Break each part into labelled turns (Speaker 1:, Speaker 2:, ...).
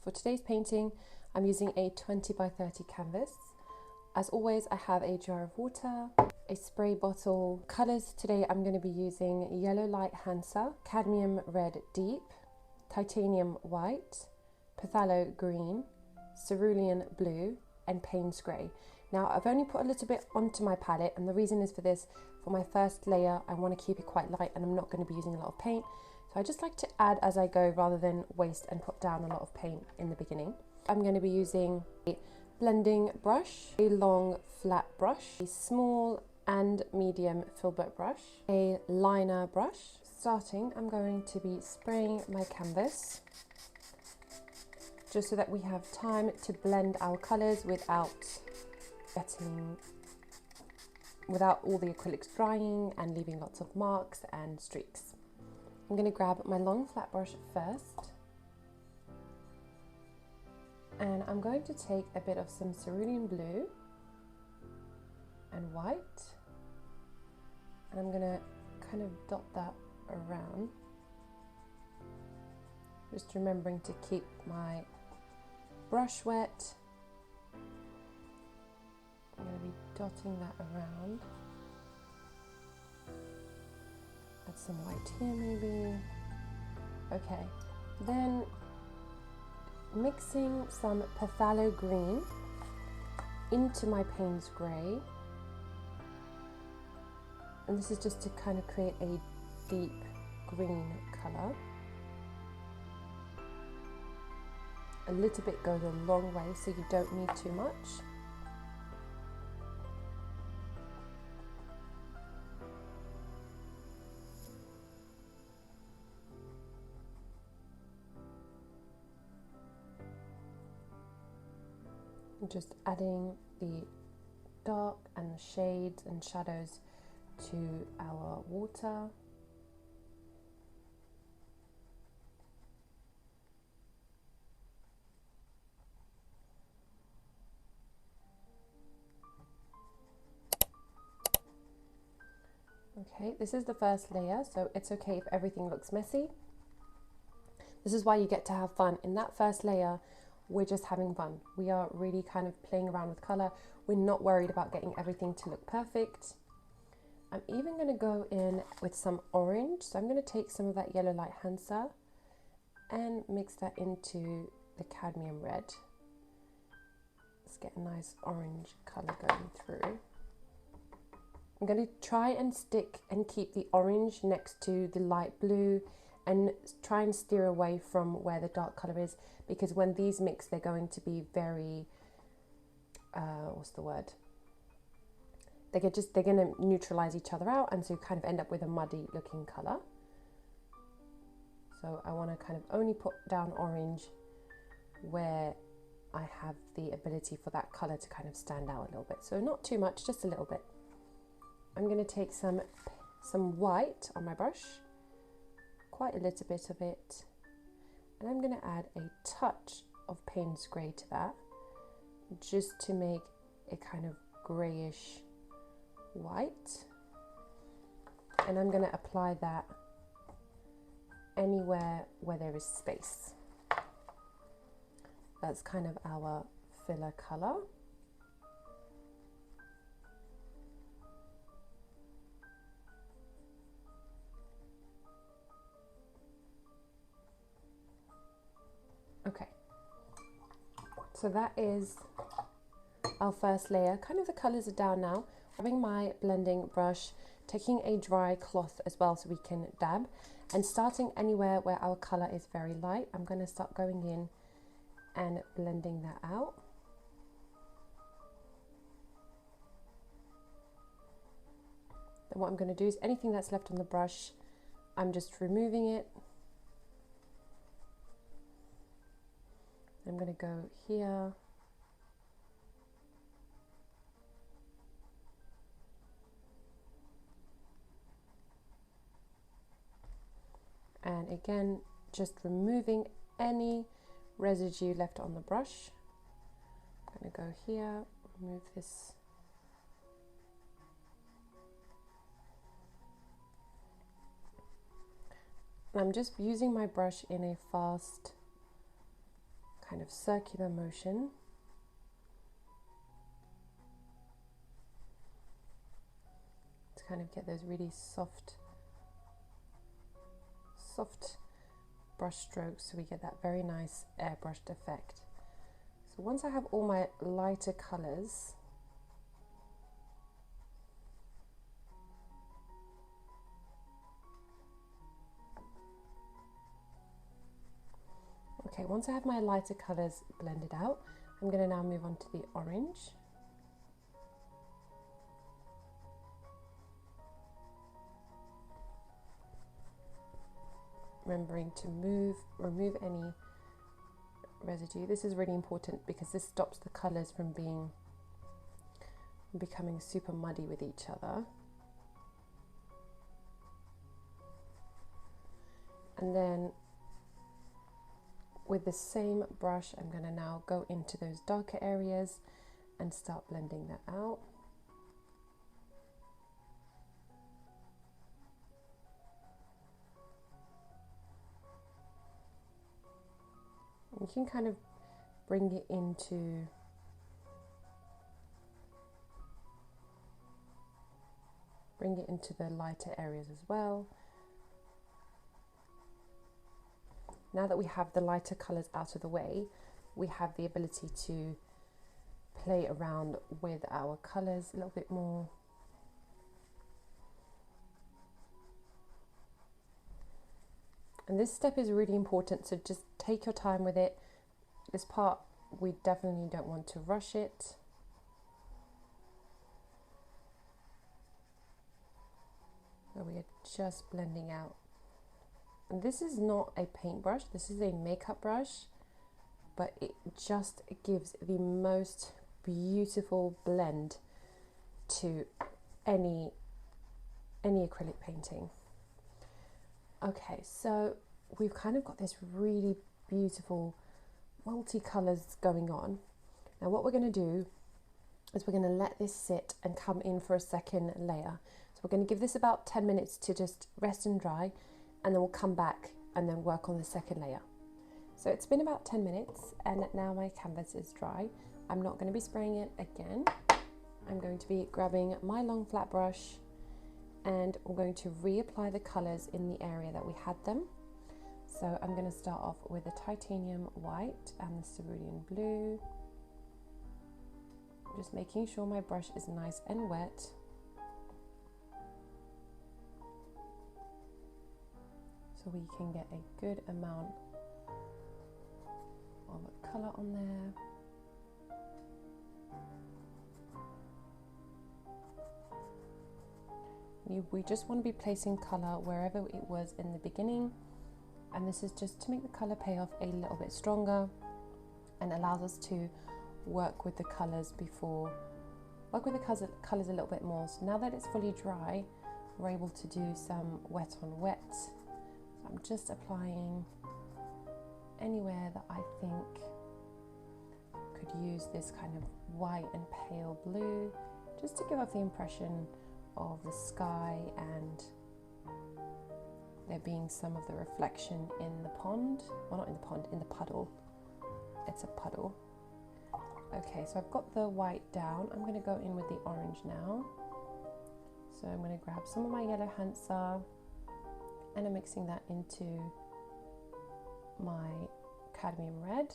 Speaker 1: For today's painting, I'm using a 20 by 30 canvas. As always, I have a jar of water, a spray bottle. Colours today, I'm going to be using yellow light Hansa, cadmium red deep, titanium white, phthalo green, cerulean blue, and Payne's grey. Now, I've only put a little bit onto my palette, and the reason is for this. For my first layer, I want to keep it quite light, and I'm not going to be using a lot of paint. So I just like to add as I go rather than waste and put down a lot of paint in the beginning. I'm going to be using a blending brush, a long flat brush, a small and medium filbert brush, a liner brush. Starting, I'm going to be spraying my canvas just so that we have time to blend our colours without all the acrylics drying and leaving lots of marks and streaks. I'm going to grab my long flat brush first, and I'm going to take a bit of some cerulean blue and white, and I'm going to kind of dot that around, just remembering to keep my brush wet. I'm going to be dotting that around. Add some white here maybe. Okay, then mixing some phthalo green into my Payne's grey, and this is just to kind of create a deep green colour. A little bit goes a long way, so you don't need too much. Just adding the dark and the shades and shadows to our water. Okay, this is the first layer, so it's okay if everything looks messy. This is why you get to have fun. In that first layer, we're just having fun. We are really kind of playing around with color. We're not worried about getting everything to look perfect. I'm even going to go in with some orange. So I'm going to take some of that yellow light Hansa and mix that into the cadmium red. Let's get a nice orange color going through. I'm going to try and stick and keep the orange next to the light blue and try and steer away from where the dark color is, because when these mix, they're going to be very, what's the word? They're going to neutralize each other out, and so you kind of end up with a muddy looking color. So I want to kind of only put down orange where I have the ability for that color to kind of stand out a little bit. So not too much, just a little bit. I'm going to take some white on my brush, quite a little bit of it, and I'm going to add a touch of Payne's grey to that, just to make a kind of greyish white, and I'm going to apply that anywhere where there is space. That's kind of our filler colour. Okay, so that is our first layer. Kind of the colours are down now. Having my blending brush, taking a dry cloth as well so we can dab, and starting anywhere where our colour is very light, I'm going to start going in and blending that out. Then what I'm going to do is anything that's left on the brush, I'm just removing it. I'm going to go here, and again just removing any residue left on the brush. I'm going to go here, remove this, and I'm just using my brush in a fast kind of circular motion. To kind of get those really soft brush strokes, so we get that very nice airbrushed effect. So once I have all my lighter colours, once I have my lighter colours blended out, I'm going to now move on to the orange. Remembering to remove any residue. This is really important because this stops the colours from becoming super muddy with each other. And then with the same brush, I'm going to now go into those darker areas and start blending that out. You can kind of bring it into the lighter areas as well. Now that we have the lighter colours out of the way, we have the ability to play around with our colours a little bit more. And this step is really important, so just take your time with it. This part, we definitely don't want to rush it. So we are just blending out. And this is not a paintbrush, this is a makeup brush, but it just gives the most beautiful blend to any acrylic painting. Okay, so we've kind of got this really beautiful multicolours going on. Now what we're going to do is we're going to let this sit and come in for a second layer. So we're going to give this about 10 minutes to just rest and dry, and then we'll come back and then work on the second layer. So it's been about 10 minutes and now my canvas is dry. I'm not going to be spraying it again. I'm going to be grabbing my long flat brush and we're going to reapply the colours in the area that we had them. So I'm going to start off with the titanium white and the cerulean blue. Just making sure my brush is nice and wet. So we can get a good amount of colour on there. We just want to be placing colour wherever it was in the beginning, and this is just to make the colour payoff a little bit stronger and allows us to work with the colours colours a little bit more. So now that it's fully dry, we're able to do some wet on wet. So I'm just applying anywhere that I think could use this kind of white and pale blue, just to give off the impression of the sky and there being some of the reflection in the pond. Well, not in the pond, in the puddle. It's a puddle. Okay, so I've got the white down. I'm going to go in with the orange now. So I'm going to grab some of my yellow Hansa and I'm mixing that into my cadmium red.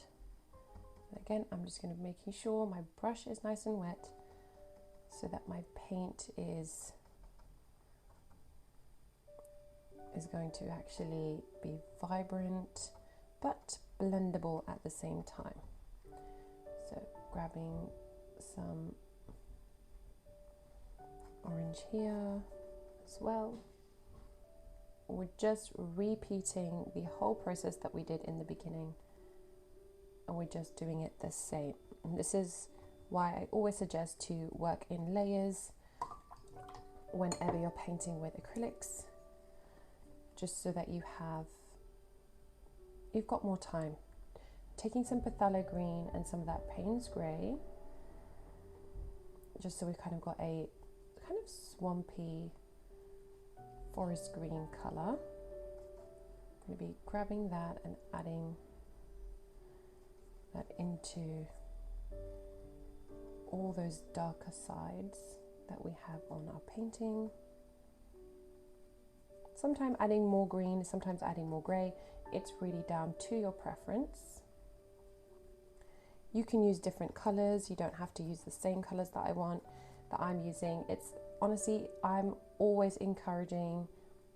Speaker 1: And again, I'm just going to be making sure my brush is nice and wet so that my paint is going to actually be vibrant but blendable at the same time. So grabbing some orange here as well. We're just repeating the whole process that we did in the beginning, and we're just doing it the same. And this is why I always suggest to work in layers whenever you're painting with acrylics, just so that you've got more time. Taking some phthalo green and some of that Payne's grey, just so we've kind of got a kind of swampy forest green colour. I'm going to be grabbing that and adding that into all those darker sides that we have on our painting. Sometimes adding more green, sometimes adding more grey. It's really down to your preference. You can use different colours. You don't have to use the same colours that I'm using. It's honestly, I'm always encouraging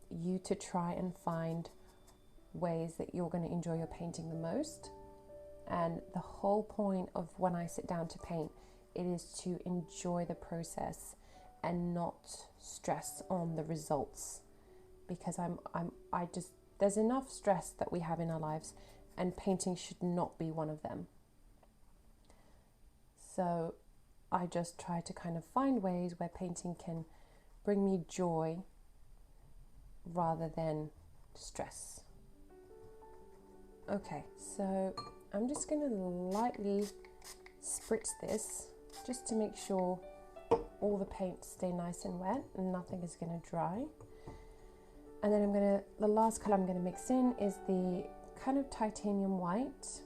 Speaker 1: you to try and find ways that you're going to enjoy your painting the most. And the whole point of when I sit down to paint, it is to enjoy the process and not stress on the results, because there's enough stress that we have in our lives, and painting should not be one of them. So I just try to kind of find ways where painting can bring me joy rather than stress. Okay, so I'm just going to lightly spritz this just to make sure all the paint stay nice and wet and nothing is going to dry. And then the last colour I'm going to mix in is the kind of titanium white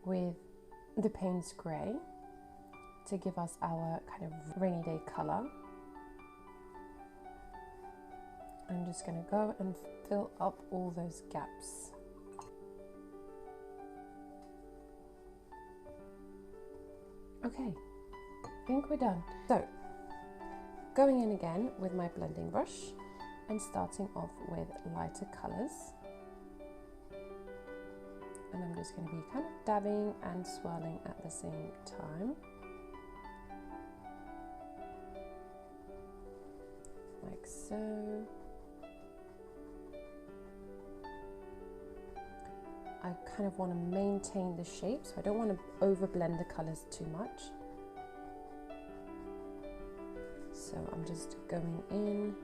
Speaker 1: with the Payne's grey to give us our kind of rainy day colour. I'm just going to go and fill up all those gaps. Okay, I think we're done. So, going in again with my blending brush and starting off with lighter colours. And I'm just going to be kind of dabbing and swirling at the same time. Like so. I kind of want to maintain the shape, so I don't want to over blend the colours too much. So I'm just going in,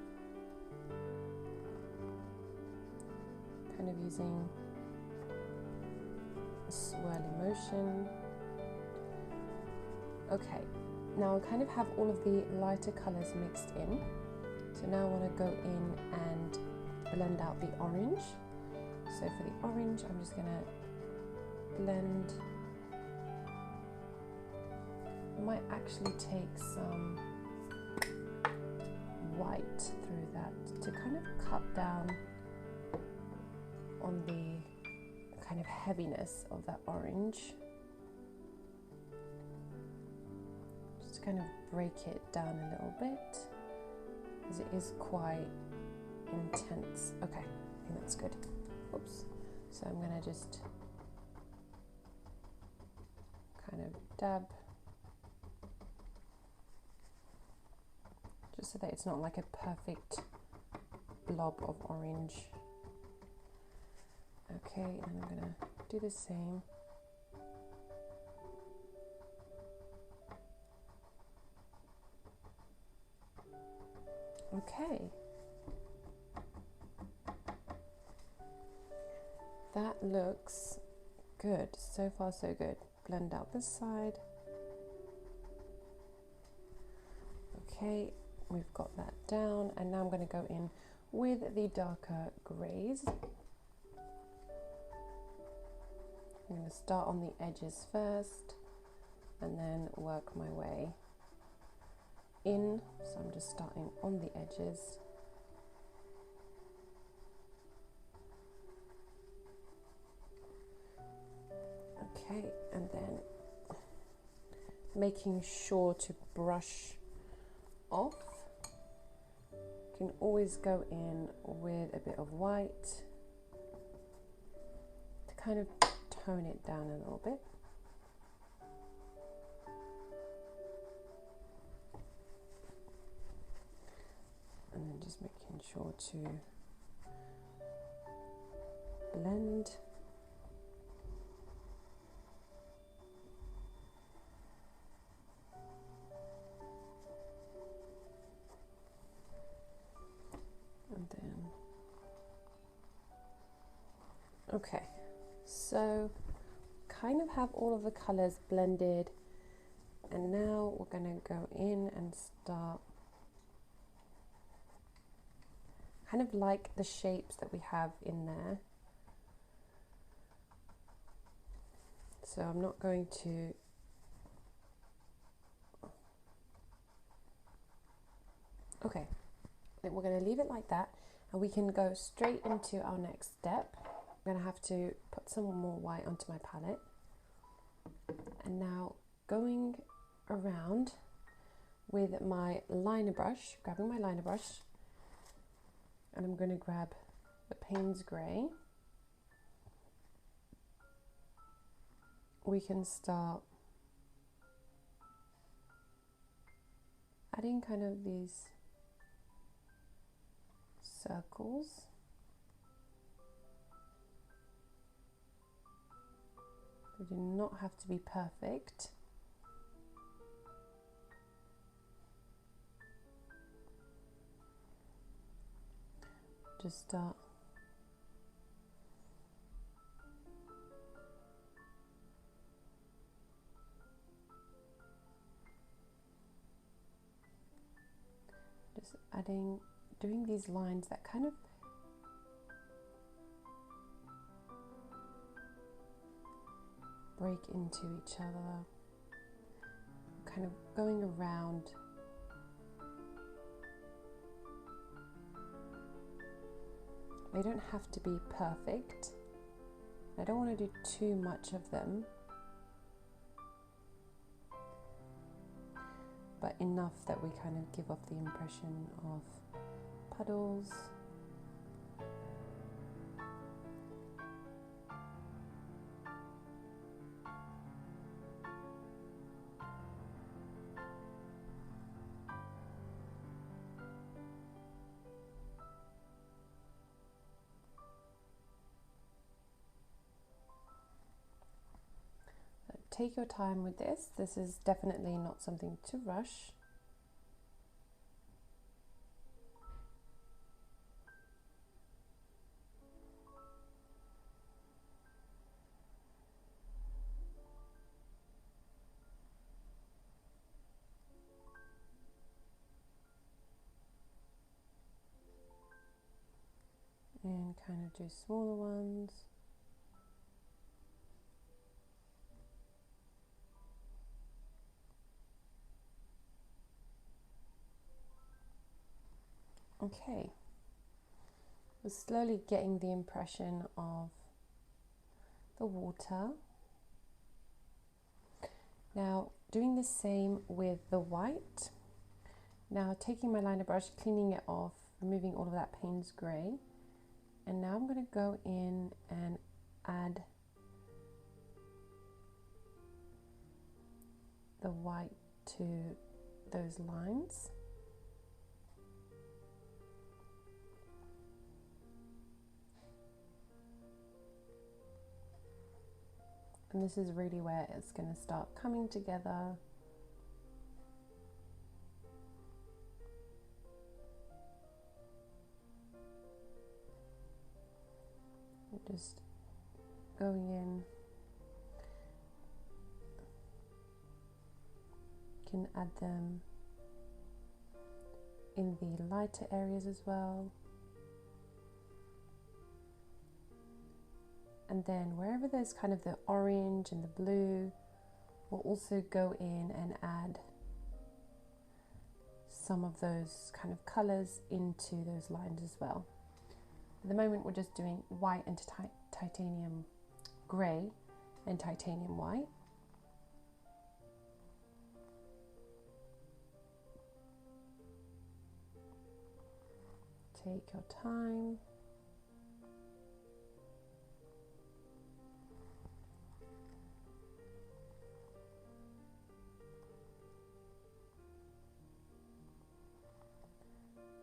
Speaker 1: kind of using a swirly motion. Okay, now I kind of have all of the lighter colours mixed in. So now I want to go in and blend out the orange. So for the orange, I'm just going to blend. I might actually take some white through that to kind of cut down on the kind of heaviness of that orange. Just kind of break it down a little bit, as it is quite intense. Okay, I think that's good. Oops. So I'm going to just kind of dab, just so that it's not like a perfect blob of orange. Okay, and I'm going to do the same. Okay. That looks good. So far, so good. Blend out this side. Okay, we've got that down, and now I'm going to go in with the darker greys. I'm going to start on the edges first and then work my way in. So I'm just starting on the edges. Okay, and then making sure to brush off. You can always go in with a bit of white to kind of tone it down a little bit. And then just making sure to blend. And then, okay, so kind of have all of the colors blended, and now we're going to go in and start kind of like the shapes that we have in there. So I'm not going to okay, then we're going to leave it like that, and we can go straight into our next step. I'm going to have to put some more white onto my palette, and now going around with my liner brush, grabbing my liner brush, and I'm going to grab the Payne's Grey. We can start adding kind of these circles. They do not have to be perfect. Just start doing these lines that kind of break into each other, kind of going around. They don't have to be perfect. I don't want to do too much of them, but enough that we kind of give off the impression of puddles. Take your time with this. This is definitely not something to rush. And kind of do smaller ones. Okay, we're slowly getting the impression of the water. Now doing the same with the white. Now taking my liner brush, cleaning it off, removing all of that Payne's Grey, and now I'm going to go in and add the white to those lines. And this is really where it's going to start coming together. Just going in. You can add them in the lighter areas as well. And then wherever there's kind of the orange and the blue, we'll also go in and add some of those kind of colors into those lines as well. At the moment we're just doing white and titanium grey and titanium white. Take your time.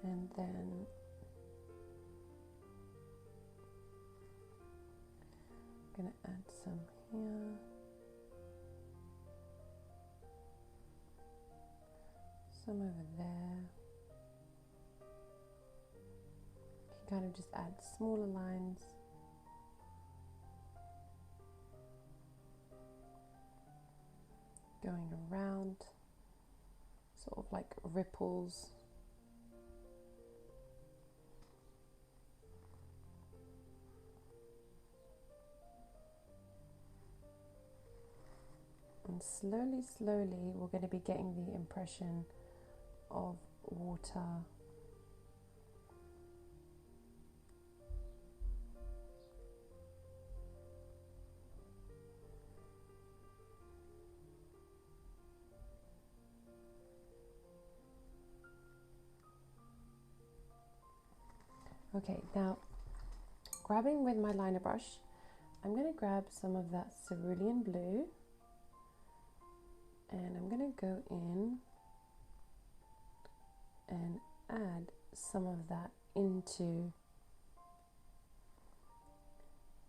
Speaker 1: And then I'm going to add some here, some over there. You can kind of just add smaller lines. Going around, sort of like ripples. and slowly, slowly we're going to be getting the impression of water. Okay, now grabbing with my liner brush, I'm going to grab some of that cerulean blue and I'm going to go in and add some of that into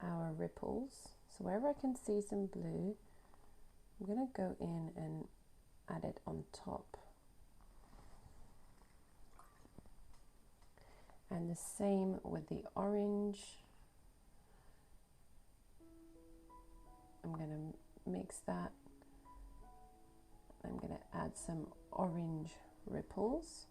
Speaker 1: our ripples. So wherever I can see some blue, I'm going to go in and add it on top. And the same with the orange. I'm going to mix that. I'm going to add some orange ripples.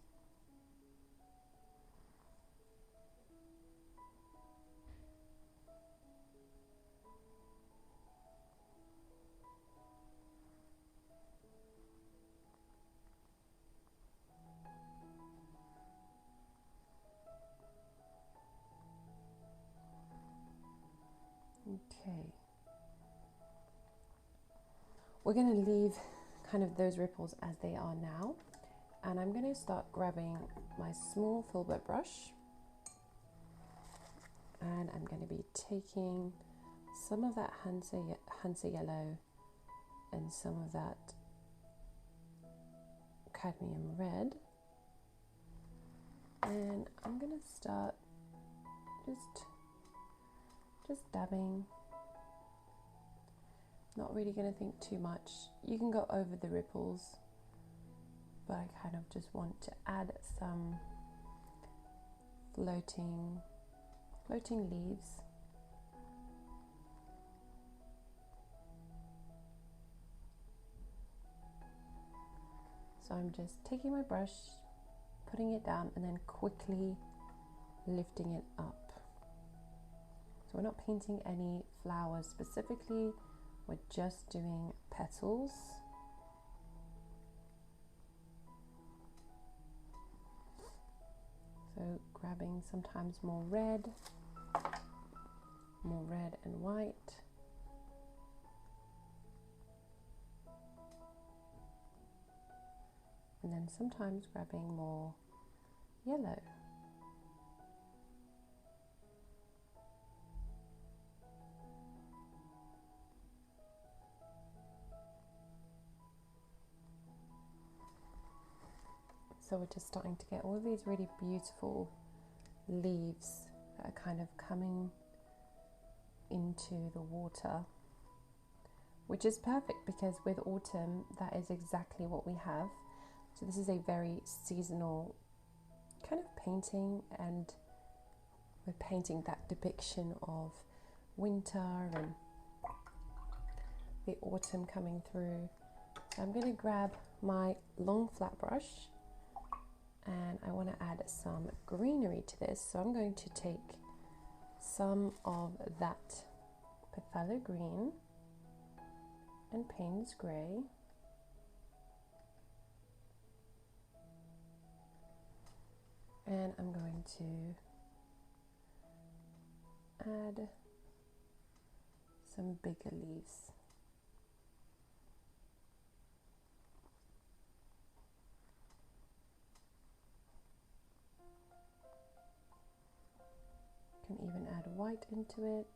Speaker 1: Okay. We're going to leave kind of those ripples as they are now, and I'm going to start grabbing my small filbert brush and I'm going to be taking some of that Hansa yellow and some of that cadmium red, and I'm going to start just dabbing. Not really going to think too much. You can go over the ripples, but I kind of just want to add some floating leaves. So I'm just taking my brush, putting it down, and then quickly lifting it up. So we're not painting any flowers specifically, we're just doing petals. So grabbing sometimes more red and white. And then sometimes grabbing more yellow. So we're just starting to get all of these really beautiful leaves that are kind of coming into the water, which is perfect because with autumn that is exactly what we have. So this is a very seasonal kind of painting, and we're painting that depiction of winter and the autumn coming through. So I'm going to grab my long flat brush and I want to add some greenery to this. So I'm going to take some of that phthalo green and Payne's grey, and I'm going to add some bigger leaves. Can even add white into it.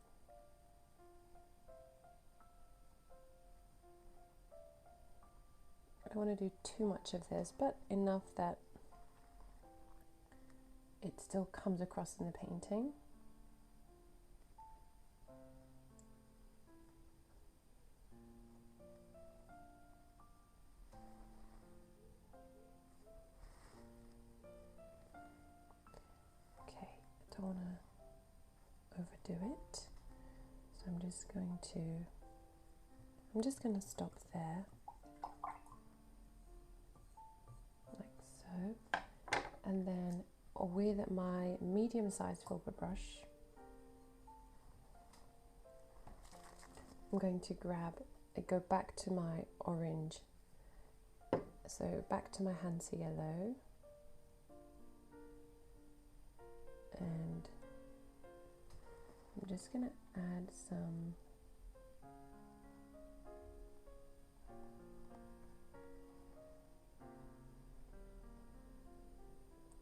Speaker 1: I don't want to do too much of this, but enough that it still comes across in the painting. Okay, I don't want to overdo it, so I'm just going to stop there, like so, and then with my medium-sized filbert brush, I'm going to grab I go back to my orange, so back to my Hansa yellow, and I'm just going to add some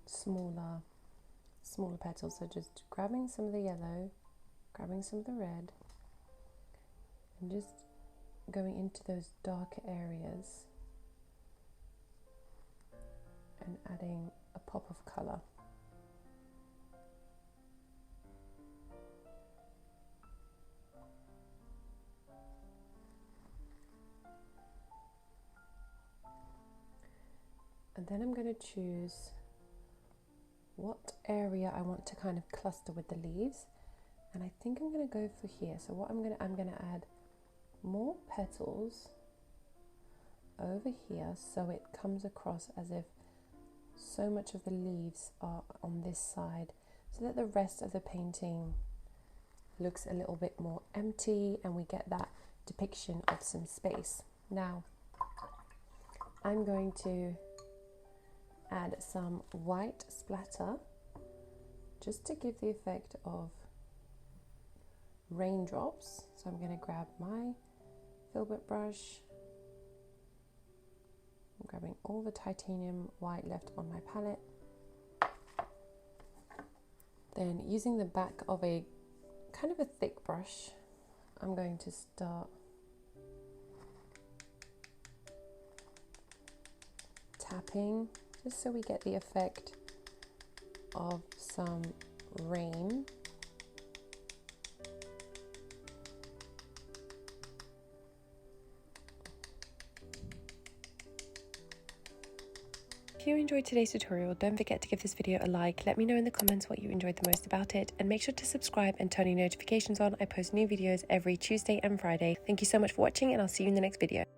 Speaker 1: smaller petals. So just grabbing some of the yellow, grabbing some of the red, and just going into those darker areas and adding a pop of colour. And then I'm going to choose what area I want to kind of cluster with the leaves, and I think I'm going to go for here. So what I'm going to add more petals over here, so it comes across as if so much of the leaves are on this side, so that the rest of the painting looks a little bit more empty and we get that depiction of some space. Now I'm going to add some white splatter just to give the effect of raindrops. So I'm going to grab my filbert brush. I'm grabbing all the titanium white left on my palette. Then using the back of a kind of a thick brush, I'm going to start tapping, just so we get the effect of some rain. If you enjoyed today's tutorial, don't forget to give this video a like. Let me know in the comments what you enjoyed the most about it, and make sure to subscribe and turn your notifications on. I post new videos every Tuesday and Friday. Thank you so much for watching, and I'll see you in the next video.